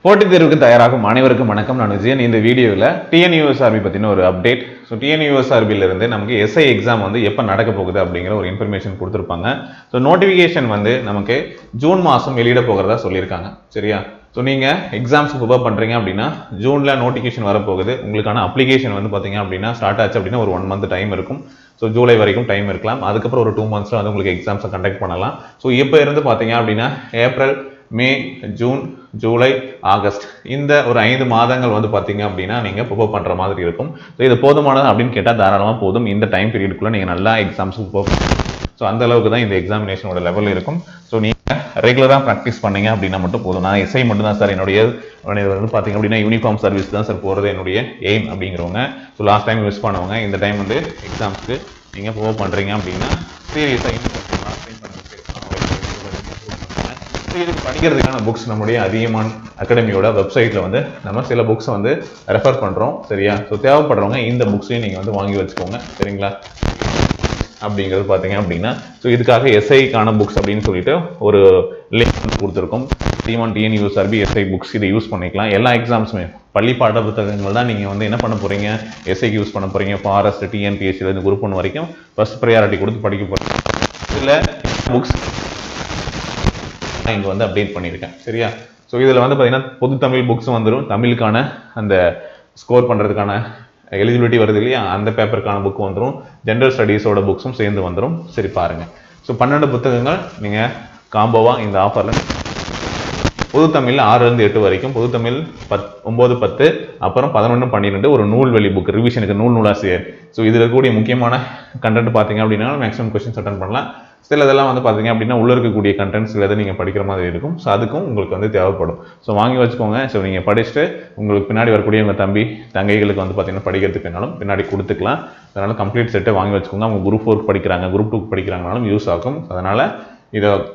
போட்டித் தேர்வுக்கு தயாராகும் அனைவருக்கும் வணக்கம். நான் விஜயன். இந்த வீடியோவில் டிஎன்யூஎஸ்ஆர்பி பற்றின ஒரு அப்டேட். ஸோ டிஎன்யூஎஸ்ஆர்பியிலிருந்து நமக்கு எஸ்ஐ எக்ஸாம் வந்து எப்போ நடக்க போகுது அப்படிங்கிற ஒரு இன்ஃபர்மேஷன் கொடுத்துருப்பாங்க. ஸோ நோட்டிஃபிகேஷன் வந்து நமக்கு ஜூன் மாதம் வெளியிட போகிறதா சொல்லியிருக்காங்க. சரியா? ஸோ நீங்கள் எக்ஸாம்ஸ்க்கு ப்ரிப்பேர் பண்ணுறீங்க அப்படின்னா ஜூனில் நோட்டிஃபிகேஷன் வரப்போகுது. உங்களுக்கான அப்ளிகேஷன் வந்து பார்த்தீங்க அப்படின்னா ஸ்டார்ட் ஆச்சு அப்படின்னா ஒரு 1 மந்த் டைம் இருக்கும். ஸோ ஜூலை வரைக்கும் டைம் இருக்கலாம். அதுக்கப்புறம் ஒரு 2 மந்த்ஸில் வந்து உங்களுக்கு எக்ஸாம்ஸை கண்டக்ட் பண்ணலாம். ஸோ இப்போ இருந்து பார்த்தீங்க அப்படின்னா ஏப்ரல், மே, ஜூன், ஜூலை, ஆகஸ்ட் இந்த ஒரு 5 மாதங்கள் வந்து பார்த்தீங்க அப்படின்னா நீங்கள் ப்ரிப்பேர் பண்ணுற மாதிரி இருக்கும். ஸோ இது போதுமானது அப்படின்னு கேட்டால் தாராளமாக போதும். இந்த டைம் பீரியடுக்குள்ளே நீங்கள் நல்லா எக்ஸாம்ஸுக்கு ப்ரிப்பேர். ஸோ அந்த அளவுக்கு தான் இந்த எக்ஸாமினேஷனோட லெவல் இருக்கும். ஸோ நீங்கள் ரெகுலராக ப்ராக்டிஸ் பண்ணீங்க அப்படின்னா மட்டும் போதும். நான் எஸ்ஐ மட்டும் தான் சார் என்னுடைய வந்து பார்த்தீங்க அப்படின்னா யூனிஃபார்ம் சர்வீஸ் தான் சார் போகிறது என்னுடைய எய்ம் அப்படிங்கிறவங்க, ஸோ லாஸ்ட் டைம் மிஸ் பண்ணவங்க இந்த டைம் வந்து எக்ஸாம்ஸ்க்கு நீங்கள் ப்ரிப்பேர் பண்ணுறீங்க அப்படின்னா சீரியஸாக இதுக்கு படிக்கிறதுக்கான புக்ஸ் நம்முடைய அதியமான் அகாடமியோட வெப்சைட்டில் வந்து நம்ம சில புக்ஸ் வந்து ரெஃபர் பண்ணுறோம். சரியா? ஸோ தேவைப்படுறவங்க இந்த புக்ஸையும் நீங்கள் வந்து வாங்கி வச்சுக்கோங்க. சரிங்களா? அப்படிங்கிறது பார்த்தீங்க அப்படின்னா ஸோ இதுக்காக எஸ்ஐக்கான புக்ஸ் அப்படின்னு சொல்லிட்டு ஒரு லிங்க் கொடுத்துருக்கோம். டிஎன்யூஎஸ்ஆர்பி எஸ்ஐ புக்ஸ் இதை யூஸ் பண்ணிக்கலாம். எல்லா எக்ஸாம்ஸுமே பள்ளி பாட புத்தகங்கள் தான் நீங்கள் வந்து என்ன பண்ண போகிறீங்க, எஸ்ஐக்கு யூஸ் பண்ண போகிறீங்க. ஃபாரஸ்ட், டிஎன்பிஎஸ்சிலேருந்து குரூப் 1 வரைக்கும் ஃபர்ஸ்ட் ப்ரையாரிட்டி கொடுத்து படிக்க போகிறீங்க. இதில் புக்ஸ் இங்கே வந்து அப்டேட் பண்ணியிருக்கேன். சரியா? ஸோ இதில் வந்து பார்த்தீங்கன்னா பொது தமிழ் புக்ஸ் வந்துடும். தமிழுக்கான அந்த ஸ்கோர் பண்ணுறதுக்கான எலிஜிபிலிட்டி வருது இல்லையா, அந்த பேப்பருக்கான புக் வந்துடும். ஜென்ரல் ஸ்டடீஸோட புக்ஸும் சேர்ந்து வந்துடும். சரி பாருங்கள். ஸோ 12 புத்தகங்கள் நீங்கள் காம்போவாக இந்த ஆஃபரில் பொது தமிழ் 6லேருந்து 8 வரைக்கும், பொது தமிழ் 9, 10, அப்புறம் 11, 12 ஒரு நூல்வெளி புக் ரிவிஷனுக்கு நூலாசிரியர். ஸோ இதில் இருக்கக்கூடிய முக்கியமான கண்டென்ட் பார்த்தீங்க அப்படின்னா மேக்ஸிமம் கொஸ்டின்ஸ் அட்டன் பண்ணலாம். சில இதெல்லாம் வந்து பார்த்தீங்க அப்படின்னா உள்ளே இருக்கக்கூடிய கண்டென்ட்ஸ் சில இதை நீங்கள் படிக்கிற மாதிரி இருக்கும். ஸோ அதுக்கும் உங்களுக்கு வந்து தேவைப்படும். ஸோ வாங்கி வச்சுக்கோங்க. ஸோ நீங்கள் படிச்சுட்டு உங்களுக்கு பின்னாடி வரக்கூடிய உங்கள் தம்பி தங்கைகளுக்கு வந்து பார்த்தீங்கன்னா படிக்கிறதுக்கு வேணாலும் பின்னாடி கொடுத்துக்கலாம். அதனால் கம்ப்ளீட் செட்டை வாங்கி வச்சுக்கோங்க. அவங்க குரூப் 4 படிக்கிறாங்க, குரூப் 2 படிக்கிறாங்கனாலும் யூஸ் ஆகும். அதனால்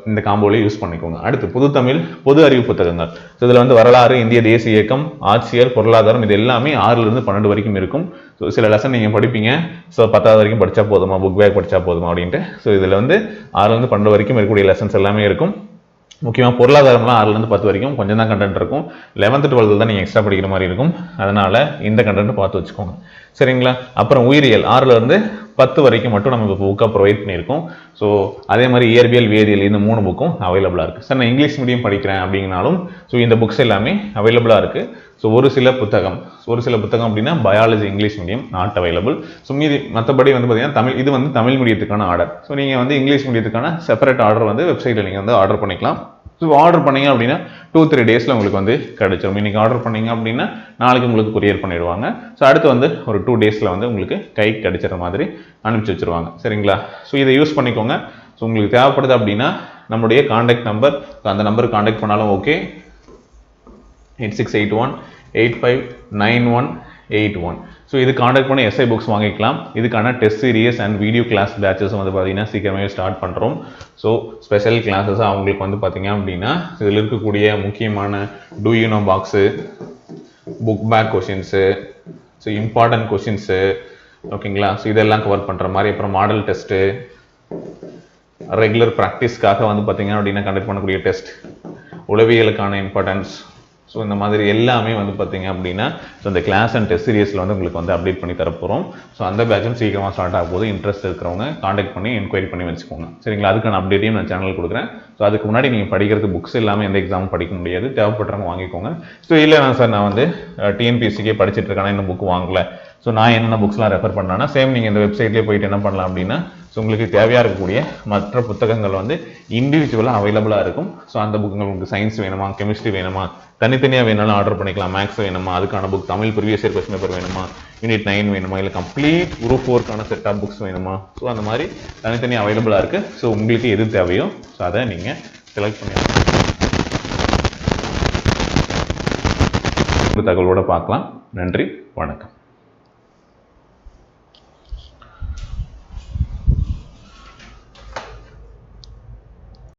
இந்த காம்போலேயே யூஸ் பண்ணிக்கோங்க. அடுத்து பொது தமிழ் பொது அறிவு புத்தகங்கள். ஸோ இதில் வந்து வரலாறு, இந்திய தேசிய இயக்கம், ஆட்சியல், பொருளாதாரம் இது எல்லாமே 6லேருந்து 12 வரைக்கும் இருக்கும். ஸோ சில லெசன் நீங்கள் படிப்பீங்க. ஸோ 10வது வரைக்கும் படித்தா போதுமா, புக் பேக் படித்தா போதுமா அப்படின்ட்டு. ஸோ இதில் வந்து 6லேருந்து 12 வரைக்கும் இருக்கக்கூடிய லெசன்ஸ் எல்லாமே இருக்கும். முக்கியமாக பொருளாதாரம்லாம் 6லேருந்து 10 வரைக்கும் கொஞ்சம் தான் கண்டென்ட் இருக்கும். 11th 12th தான் நீங்கள் எக்ஸ்ட்ரா படிக்கிற மாதிரி இருக்கும். அதனால் இந்த கண்டென்ட் பார்த்து வச்சுக்கோங்க. சரிங்களா? அப்புறம் உயிரியல் 6லேருந்து 10 வரைக்கும் மட்டும் நம்ம இப்போ புக்காக ப்ரொவைட் பண்ணியிருக்கோம். ஸோ அதே மாதிரி இயற்பியல், வேதியியல் இந்த 3 புக்கும் அவைலபிளாக இருக்குது. சார் நான் இங்கிலீஷ் மீடியம் படிக்கிறேன் அப்படின்னாலும் ஸோ இந்த புக்ஸ் எல்லாமே அவைலபிளாக இருக்குது. ஸோ ஒரு சில புத்தகம் அப்படின்னா biology English medium not available. So மீதி மற்றபடி வந்து பார்த்தீங்கன்னா தமிழ், இது வந்து தமிழ் மீடியத்துக்கான ஆர்டர். ஸோ நீங்கள் வந்து இங்கிலீஷ் மீடியத்துக்கான செப்பரேட் ஆர்டர் வந்து வெப்சைட்டில் நீங்கள் வந்து ஆர்டர் பண்ணிக்கலாம். ஸோ ஆர்டர் பண்ணீங்க அப்படின்னா 2-3 டேஸில் உங்களுக்கு வந்து கிடைச்சிடும். இன்றைக்கி ஆர்டர் பண்ணீங்க அப்படின்னா நாளைக்கு உங்களுக்கு கொரியர் பண்ணிடுவாங்க. ஸோ அடுத்து வந்து ஒரு 2 டேஸில் வந்து உங்களுக்கு கைக்கு கிடைச்சிற மாதிரி அனுப்பிச்சி வச்சுருவாங்க. சரிங்களா? ஸோ இதை யூஸ் பண்ணிக்கோங்க. ஸோ உங்களுக்கு தேவைப்படுது அப்படின்னா நம்முடைய கான்டாக்ட் நம்பர், அந்த நம்பருக்கு கான்டாக்ட் பண்ணாலும் ஓகே. 8681-859181. ஸோ இது கான்டாக்ட் பண்ணி எஸ்ஐ புக்ஸ் வாங்கிக்கலாம். இதுக்கான test series and video class batches வந்து பார்த்தீங்கன்னா சீக்கிரமே ஸ்டார்ட் பண்ணுறோம். ஸோ ஸ்பெஷல் கிளாஸஸ் அவங்களுக்கு வந்து பார்த்தீங்க அப்படின்னா இதில் இருக்கக்கூடிய முக்கியமான do you know box, book back questions, so important questions, ஓகேங்களா? ஸோ இதெல்லாம் கவர் பண்ணுற மாதிரி, அப்புறம் மாடல் டெஸ்ட்டு, ரெகுலர் ப்ராக்டிஸ்க்காக வந்து பார்த்தீங்கன்னா அப்படின்னா கண்டக்ட் பண்ணக்கூடிய டெஸ்ட், உளவியலுக்கான இம்பார்ட்டன்ஸ், ஸோ இந்த மாதிரி எல்லாமே வந்து பார்த்தீங்க அப்படின்னா ஸோ இந்த கிளாஸ் அண்ட் டெஸ்ட் சீரியஸில் வந்து உங்களுக்கு வந்து அப்டேட் பண்ணி தரப்போகிறோம். ஸோ அந்த பேட்சும் சீக்கிரமாக ஸ்டார்ட் ஆக போது. இன்ட்ரெஸ்ட் இருக்கிறவங்க கான்டாக்ட் பண்ணி என்கொயரி பண்ணி வச்சுக்கோங்க. சரிங்களா? அதுக்கான அப்டேட்டையும் நான் சேனல் கொடுக்குறேன். ஸோ அதுக்கு முன்னாடி நீங்கள் படிக்கிறது புக்ஸ் எல்லாமே எந்த எக்ஸாமும் படிக்க முடியாது. தேவைப்படுறவங்க வாங்கிக்கோங்க. ஸோ இல்லை சார் நான் வந்து டிஎன்பிஎஸ்சிக்கே படிச்சுட்டு இருக்கேன், இன்னும் புக் வாங்கலை. ஸோ நான் என்னென்ன புக்ஸ்லாம் ரெஃபர் பண்ணேன்னா சேம் நீங்கள் இந்த வெப்சைட்லேயே போயிட்டு என்ன பண்ணலாம் அப்படின்னா ஸோ உங்களுக்கு தேவையாக இருக்கக்கூடிய மற்ற புத்தகங்கள் வந்து இண்டிவிஜுவலாக அவைலபிளாக இருக்கும். ஸோ அந்த புக் உங்களுக்கு சயின்ஸ் வேணுமா, கெமிஸ்ட்ரி வேணுமா, தனித்தனியாக வேணாலும் ஆர்டர் பண்ணிக்கலாம். மேக்ஸ் வேணுமா, அதுக்கான book, Tamil previous year question paper வேணுமா, யூனிட் 9 வேணுமா, இல்லை கம்ப்ளீட் குரூப் 4க்கான செட் ஆஃப் புக்ஸ் வேணுமா, ஸோ அந்த மாதிரி தனித்தனியாக அவைலபிளாக இருக்குது. ஸோ உங்களுக்கு எது தேவையோ ஸோ அதை நீங்கள் செலக்ட் பண்ணி தகவலோடு பார்க்கலாம். நன்றி, வணக்கம்.